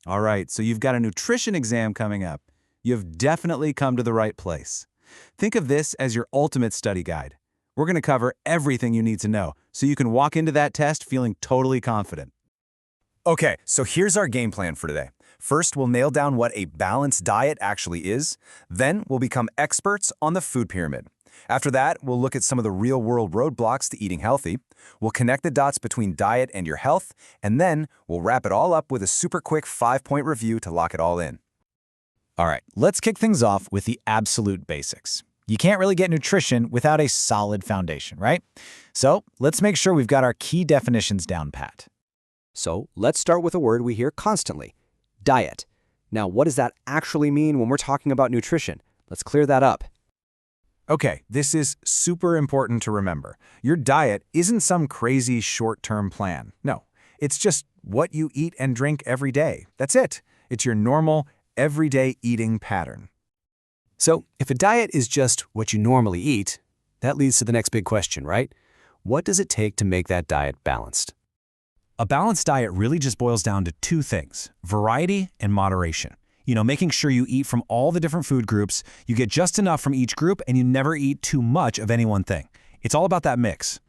All right, so you've got a nutrition exam coming up. You've definitely come to the right place. Think of this as your ultimate study guide. We're going to cover everything you need to know so you can walk into that test feeling totally confident. Okay, so here's our game plan for today. First, we'll nail down what a balanced diet actually is. Then, we'll become experts on the food pyramid. After that, we'll look at some of the real-world roadblocks to eating healthy. We'll connect the dots between diet and your health, and then we'll wrap it all up with a super quick 5-point review to lock it all in. All right, let's kick things off with the absolute basics. You can't really get nutrition without a solid foundation, right? So let's make sure we've got our key definitions down pat. So let's start with a word we hear constantly, diet. Now, what does that actually mean when we're talking about nutrition? Let's clear that up. Okay, this is super important to remember. Your diet isn't some crazy short-term plan. No, it's just what you eat and drink every day. That's it. It's your normal, everyday eating pattern. So if a diet is just what you normally eat, that leads to the next big question, right? What does it take to make that diet balanced? A balanced diet really just boils down to two things: variety and moderation. Making sure you eat from all the different food groups, you get just enough from each group, and you never eat too much of any one thing. It's all about that mix.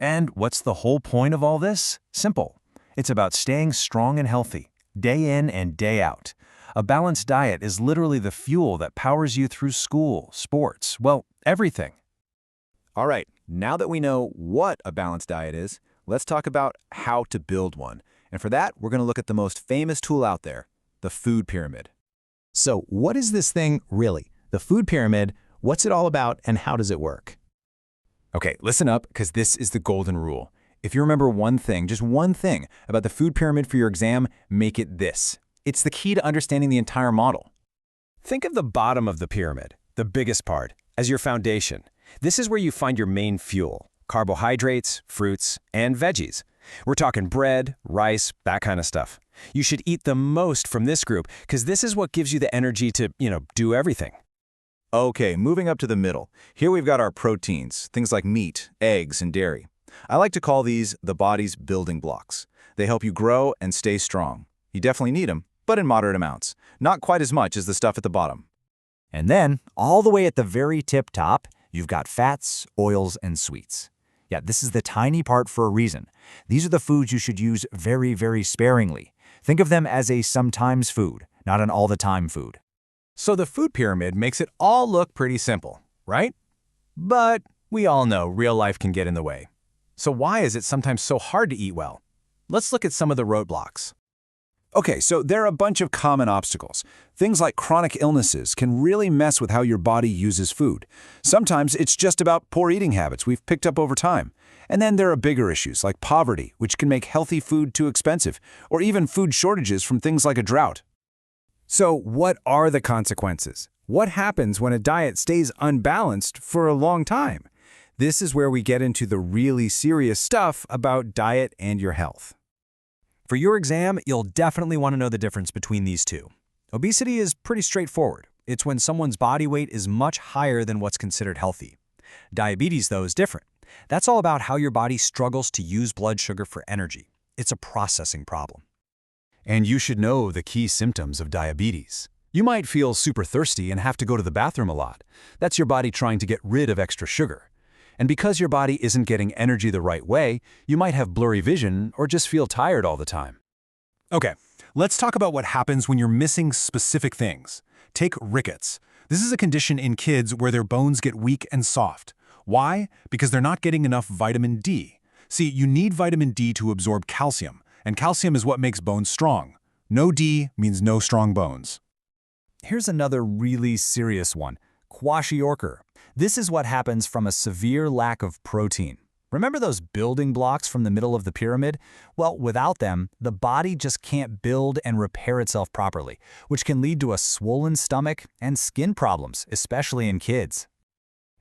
And what's the whole point of all this? Simple. It's about staying strong and healthy, day in and day out. A balanced diet is literally the fuel that powers you through school, sports, well, everything. All right, now that we know what a balanced diet is, let's talk about how to build one. And for that, we're going to look at the most famous tool out there, the food pyramid. So what is this thing really? The food pyramid, what's it all about and how does it work? Okay, listen up, because this is the golden rule. If you remember one thing, just one thing, about the food pyramid for your exam, make it this. It's the key to understanding the entire model. Think of the bottom of the pyramid, the biggest part, as your foundation. This is where you find your main fuel: carbohydrates, fruits, and veggies. We're talking bread, rice, that kind of stuff. You should eat the most from this group because this is what gives you the energy to, do everything. Okay, moving up to the middle. Here we've got our proteins, things like meat, eggs, and dairy. I like to call these the body's building blocks. They help you grow and stay strong. You definitely need them, but in moderate amounts. Not quite as much as the stuff at the bottom. And then, all the way at the very tip top, you've got fats, oils, and sweets. Yeah, this is the tiny part for a reason. These are the foods you should use very, very sparingly. Think of them as a sometimes food, not an all-the-time food. So the food pyramid makes it all look pretty simple, right? But we all know real life can get in the way. So why is it sometimes so hard to eat well? Let's look at some of the roadblocks. Okay, so there are a bunch of common obstacles. Things like chronic illnesses can really mess with how your body uses food. Sometimes it's just about poor eating habits we've picked up over time. And then there are bigger issues like poverty, which can make healthy food too expensive, or even food shortages from things like a drought. So what are the consequences? What happens when a diet stays unbalanced for a long time? This is where we get into the really serious stuff about diet and your health. For your exam, you'll definitely want to know the difference between these two. Obesity is pretty straightforward. It's when someone's body weight is much higher than what's considered healthy. Diabetes, though, is different. That's all about how your body struggles to use blood sugar for energy. It's a processing problem. And you should know the key symptoms of diabetes. You might feel super thirsty and have to go to the bathroom a lot. That's your body trying to get rid of extra sugar. And because your body isn't getting energy the right way, you might have blurry vision or just feel tired all the time. Okay, let's talk about what happens when you're missing specific things. Take rickets. This is a condition in kids where their bones get weak and soft. Why? Because they're not getting enough vitamin D. See, you need vitamin D to absorb calcium, and calcium is what makes bones strong. No D means no strong bones. Here's another really serious one: kwashiorkor. This is what happens from a severe lack of protein. Remember those building blocks from the middle of the pyramid? Well, without them, the body just can't build and repair itself properly, which can lead to a swollen stomach and skin problems, especially in kids.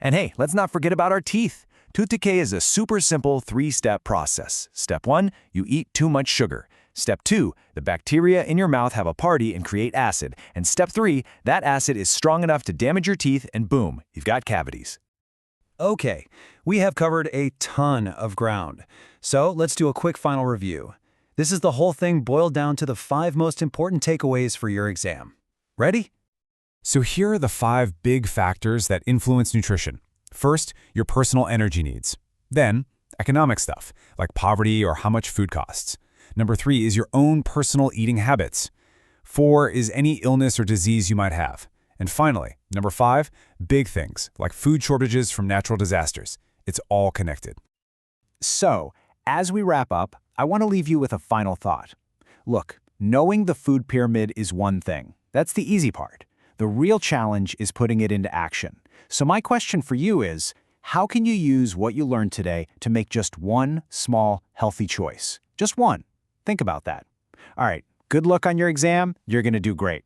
And hey, let's not forget about our teeth. Tooth decay is a super simple 3-step process. Step 1, you eat too much sugar. Step 2, the bacteria in your mouth have a party and create acid. And step 3, that acid is strong enough to damage your teeth and boom, you've got cavities. Okay, we have covered a ton of ground. So let's do a quick final review. This is the whole thing boiled down to the 5 most important takeaways for your exam. Ready? So here are the 5 big factors that influence nutrition. First, your personal energy needs. Then, economic stuff, like poverty or how much food costs. Number 3 is your own personal eating habits. 4 is any illness or disease you might have. And finally, number 5, big things, like food shortages from natural disasters. It's all connected. So, as we wrap up, I want to leave you with a final thought. Look, knowing the food pyramid is one thing. That's the easy part. The real challenge is putting it into action. So my question for you is, how can you use what you learned today to make just one small, healthy choice? Just one. Think about that. All right, good luck on your exam. You're going to do great.